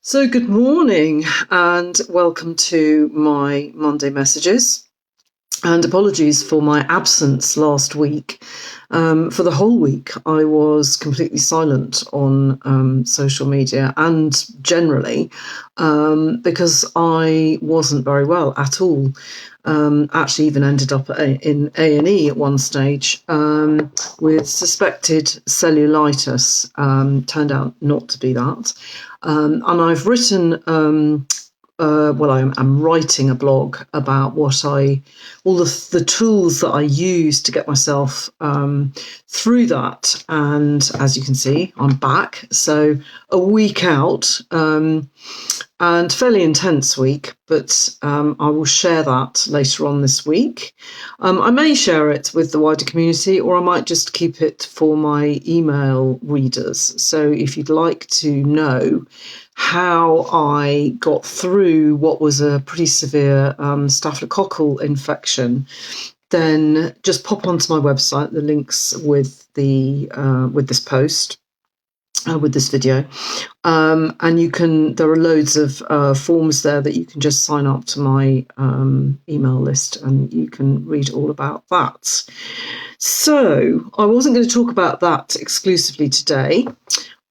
So good morning and welcome to my Monday messages, and apologies for my absence last week. For the whole week I was completely silent on social media and generally because I wasn't very well at all. Actually even ended up in A&E at one stage with suspected cellulitis. Turned out not to be that. And I've written, I'm writing a blog about all the tools that I use to get myself through that. And as you can see, I'm back. So a week out, and fairly intense week, but I will share that later on this week. I may share it with the wider community, or I might just keep it for my email readers. So if you'd like to know how I got through what was a pretty severe staphylococcal infection, then just pop onto my website. The links with this post. With this video, and there are loads of forms there that you can just sign up to my email list, and you can read all about that. So I wasn't going to talk about that exclusively today.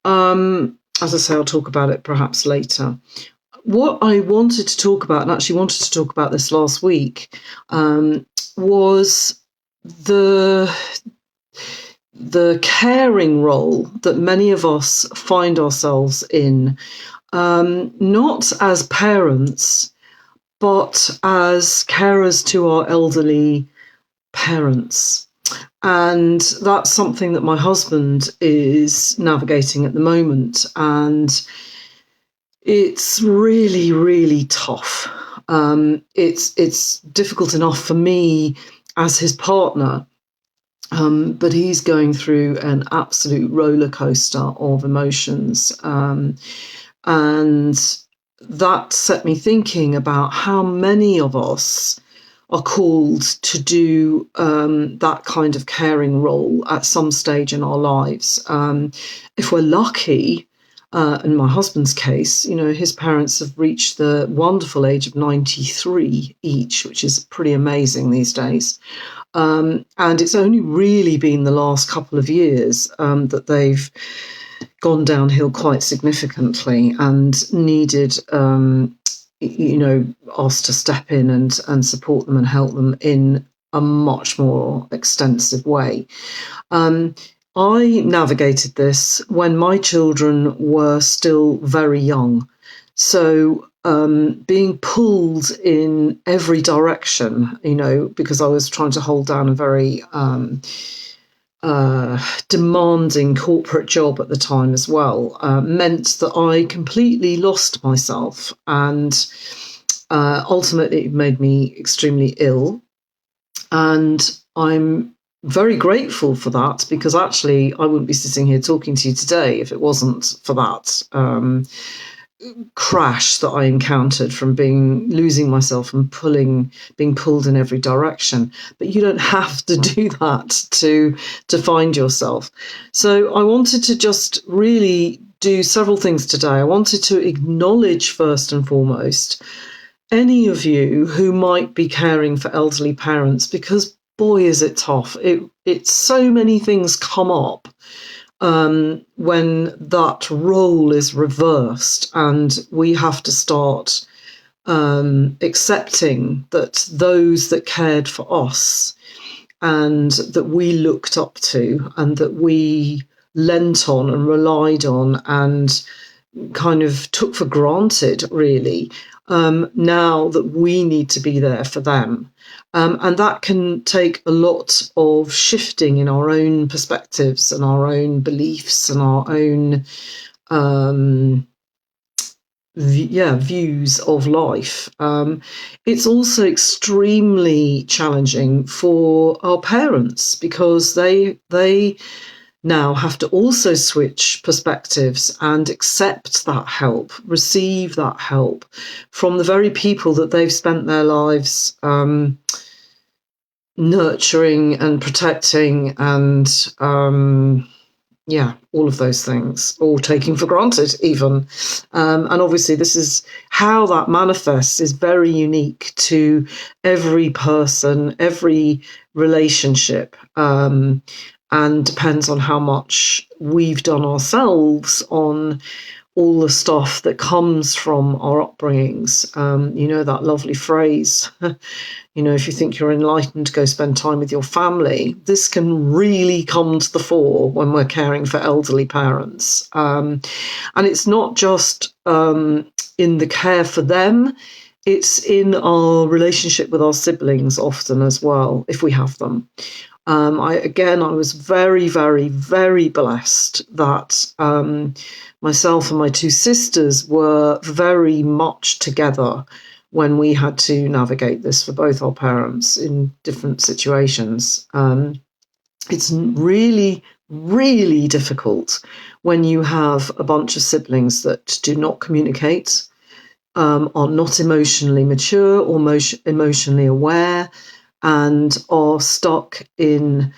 As I say, I'll talk about it perhaps later. What I wanted to talk about, and actually wanted to talk about this last week, was the caring role that many of us find ourselves in, not as parents, but as carers to our elderly parents. And that's something that my husband is navigating at the moment. And it's really, really tough. It's difficult enough for me as his partner. But he's going through an absolute roller coaster of emotions. And that set me thinking about how many of us are called to do that kind of caring role at some stage in our lives. If we're lucky, in my husband's case, his parents have reached the wonderful age of 93 each, which is pretty amazing these days. And it's only really been the last couple of years that they've gone downhill quite significantly and needed, us to step in and support them and help them in a much more extensive way. I navigated this when my children were still very young. So being pulled in every direction, because I was trying to hold down a very demanding corporate job at the time as well, meant that I completely lost myself, and ultimately it made me extremely ill. And I'm very grateful for that, because actually I wouldn't be sitting here talking to you today if it wasn't for that crash that I encountered from losing myself and being pulled in every direction. But you don't have to do that to find yourself. So I wanted to just really do several things today. I wanted to acknowledge first and foremost any of you who might be caring for elderly parents, because boy, is it tough. It's so many things come up when that role is reversed, and we have to start accepting that those that cared for us and that we looked up to and that we lent on and relied on and kind of took for granted, really, now that we need to be there for them. And that can take a lot of shifting in our own perspectives and our own beliefs and our own views of life. It's also extremely challenging for our parents, because they now have to also switch perspectives and accept that help, receive that help from the very people that they've spent their lives nurturing and protecting and Yeah, all of those things, or taking for granted even. And obviously this is how that manifests is very unique to every person, every relationship, and depends on how much we've done ourselves on all the stuff that comes from our upbringings. That lovely phrase, if you think you're enlightened, go spend time with your family. This can really come to the fore when we're caring for elderly parents. And it's not just in the care for them, it's in our relationship with our siblings often as well, if we have them. I was very, very, very blessed that myself and my two sisters were very much together when we had to navigate this for both our parents in different situations. It's really, really difficult when you have a bunch of siblings that do not communicate, are not emotionally mature or emotionally aware, and are stuck in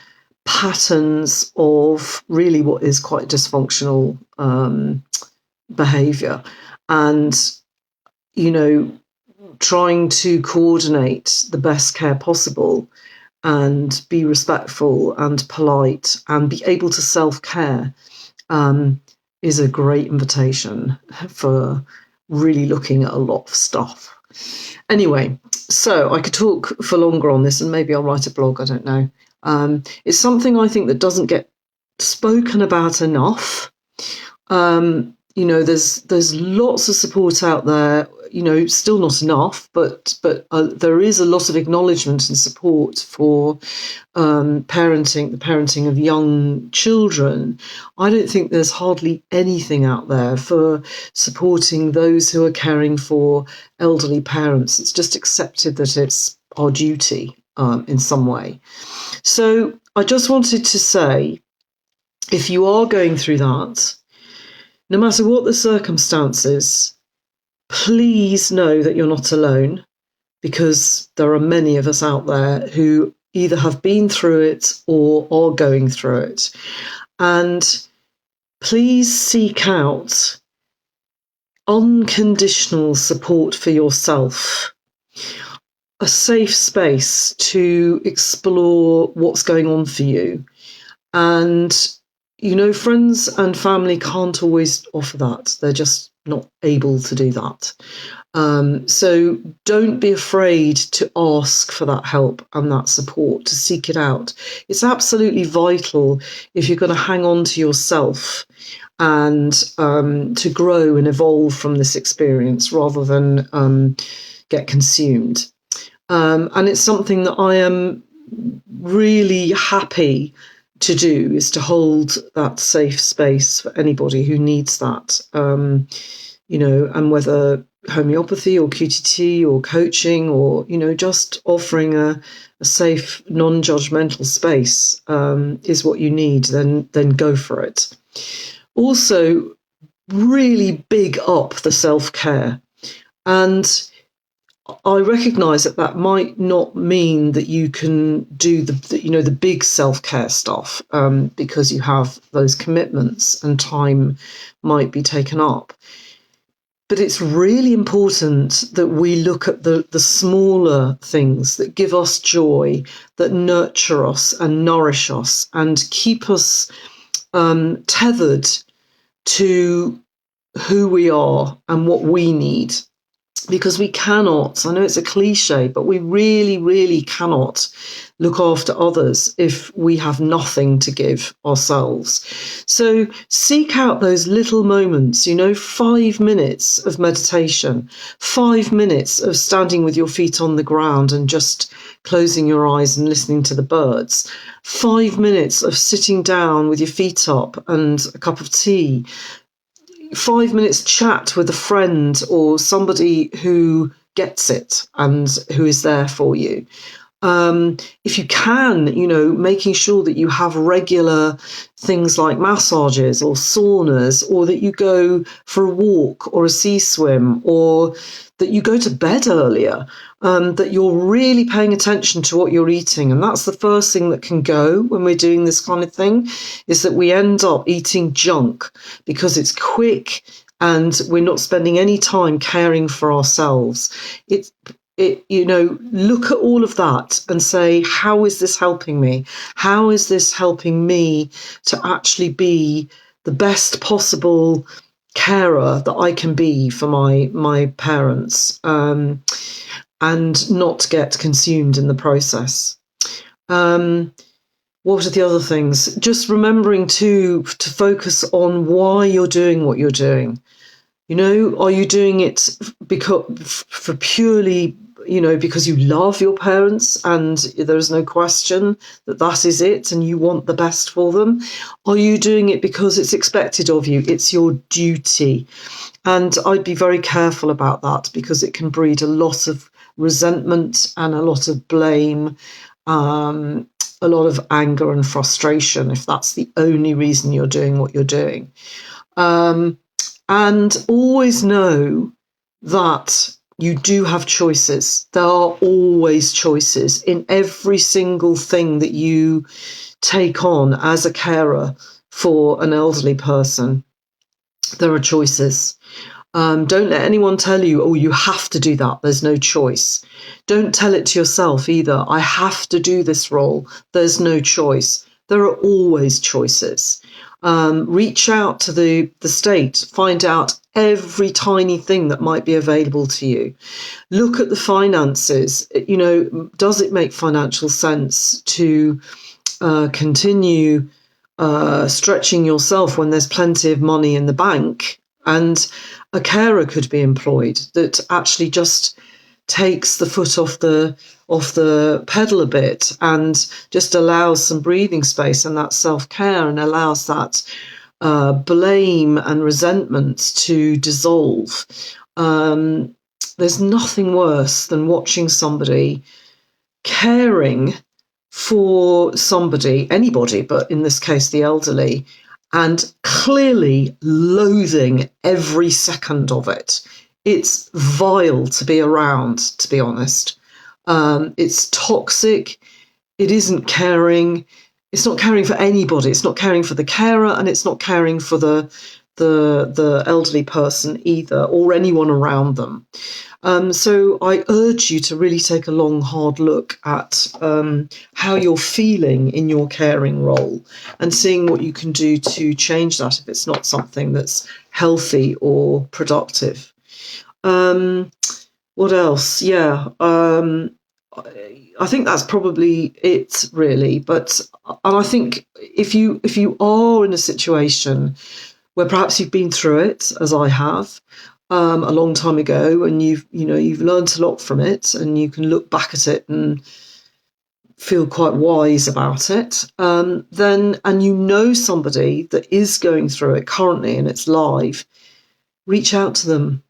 patterns of really what is quite dysfunctional behavior. And, trying to coordinate the best care possible and be respectful and polite and be able to self-care is a great invitation for really looking at a lot of stuff. Anyway, so I could talk for longer on this, and maybe I'll write a blog, I don't know. It's something I think that doesn't get spoken about enough. There's lots of support out there, still not enough, but there is a lot of acknowledgement and support for the parenting of young children. I don't think there's hardly anything out there for supporting those who are caring for elderly parents. It's just accepted that it's our duty in some way. So I just wanted to say, if you are going through that, no matter what the circumstances, please know that you're not alone, because there are many of us out there who either have been through it or are going through it. And please seek out unconditional support for yourself, a safe space to explore what's going on for you. And, friends and family can't always offer that. They're just not able to do that. So don't be afraid to ask for that help and that support, to seek it out. It's absolutely vital if you're going to hang on to yourself and to grow and evolve from this experience rather than get consumed. And it's something that I am really happy to do, is to hold that safe space for anybody who needs that, and whether homeopathy or QTT or coaching or, just offering a safe, non-judgmental space is what you need, then go for it. Also, really big up the self-care. And I recognise that might not mean that you can do the big self-care stuff because you have those commitments and time might be taken up. But it's really important that we look at the smaller things that give us joy, that nurture us and nourish us and keep us tethered to who we are and what we need. Because we cannot, I know it's a cliche, but we really, really cannot look after others if we have nothing to give ourselves. So seek out those little moments, 5 minutes of meditation, 5 minutes of standing with your feet on the ground and just closing your eyes and listening to the birds, 5 minutes of sitting down with your feet up and a cup of tea, 5 minutes chat with a friend or somebody who gets it and who is there for you. If you can, making sure that you have regular things like massages or saunas, or that you go for a walk or a sea swim, or that you go to bed earlier, that you're really paying attention to what you're eating. And that's the first thing that can go when we're doing this kind of thing, is that we end up eating junk because it's quick and we're not spending any time caring for ourselves. Look at all of that and say, how is this helping me? How is this helping me to actually be the best possible carer that I can be for my parents, and not get consumed in the process? What are the other things? Just remembering to focus on why you're doing what you're doing. Are you doing it for purely, because you love your parents and there is no question that is it and you want the best for them? Are you doing it because it's expected of you? It's your duty. And I'd be very careful about that, because it can breed a lot of resentment and a lot of blame, a lot of anger and frustration, if that's the only reason you're doing what you're doing. And always know that you do have choices. There are always choices in every single thing that you take on as a carer for an elderly person. There are choices. Don't let anyone tell you, oh, you have to do that. There's no choice. Don't tell it to yourself either. I have to do this role. There's no choice. There are always choices. Reach out to the state, find out every tiny thing that might be available to you. Look at the finances. Does it make financial sense to continue stretching yourself when there's plenty of money in the bank? And a carer could be employed that actually just takes the foot off the pedal a bit and just allows some breathing space and that self-care, and allows that blame and resentment to dissolve. There's nothing worse than watching somebody caring for somebody, anybody, but in this case the elderly, and clearly loathing every second of it. It's vile to be around, to be honest. It's toxic. It isn't caring. It's not caring for anybody. It's not caring for the carer, and it's not caring for the elderly person either, or anyone around them. So I urge you to really take a long, hard look at how you're feeling in your caring role, and seeing what you can do to change that if it's not something that's healthy or productive. What else? Yeah. I think that's probably it, really. And I think if you are in a situation where perhaps you've been through it, as I have, a long time ago, and you've learned a lot from it, and you can look back at it and feel quite wise about it, then, and somebody that is going through it currently and it's live, reach out to them.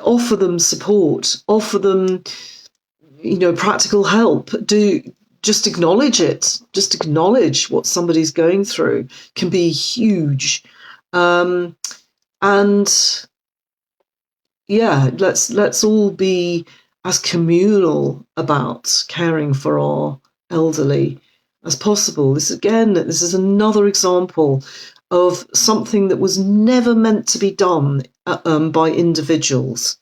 Offer them support, offer them, practical help. Just acknowledge it. Just acknowledge what somebody's going through can be huge. And yeah, let's all be as communal about caring for our elderly as possible. This is another example of something that was never meant to be done by individuals.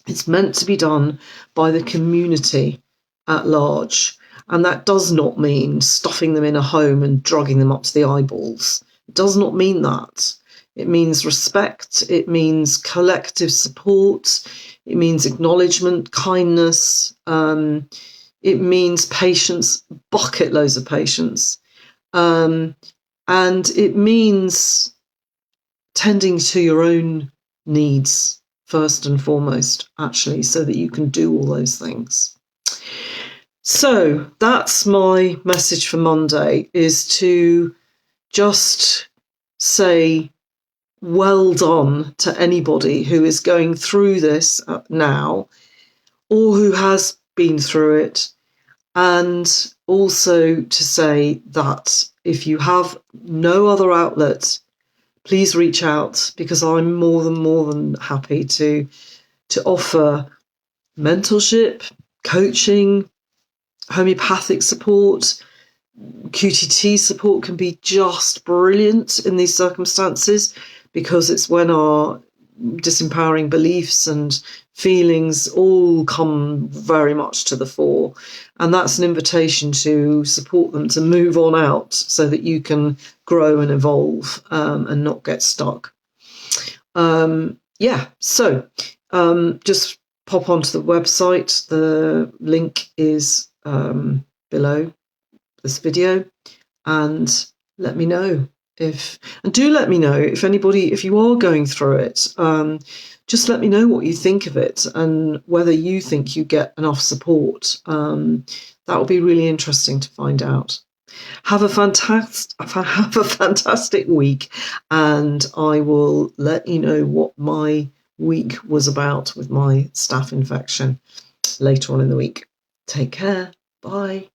It's meant to be done by the community at large. And that does not mean stuffing them in a home and drugging them up to the eyeballs. It does not mean that. It means respect. It means collective support. It means acknowledgement, kindness. It means patience, bucket loads of patience. And it means tending to your own needs first and foremost, actually, so that you can do all those things. So that's my message for Monday, is to just say well done to anybody who is going through this now, or who has been through it, And also to say that if you have no other outlets, please reach out, because I'm more than happy to offer mentorship, coaching, homeopathic support. QTT support can be just brilliant in these circumstances, because it's when our disempowering beliefs and feelings all come very much to the fore. And that's an invitation to support them to move on out so that you can grow and evolve, and not get stuck. So just pop onto the website. The link is below this video, and let me know if anybody, if you are going through it, just let me know what you think of it and whether you think you get enough support. That will be really interesting to find out. Have a fantastic week, and I will let you know what my week was about with my staph infection later on in the week. Take care. Bye.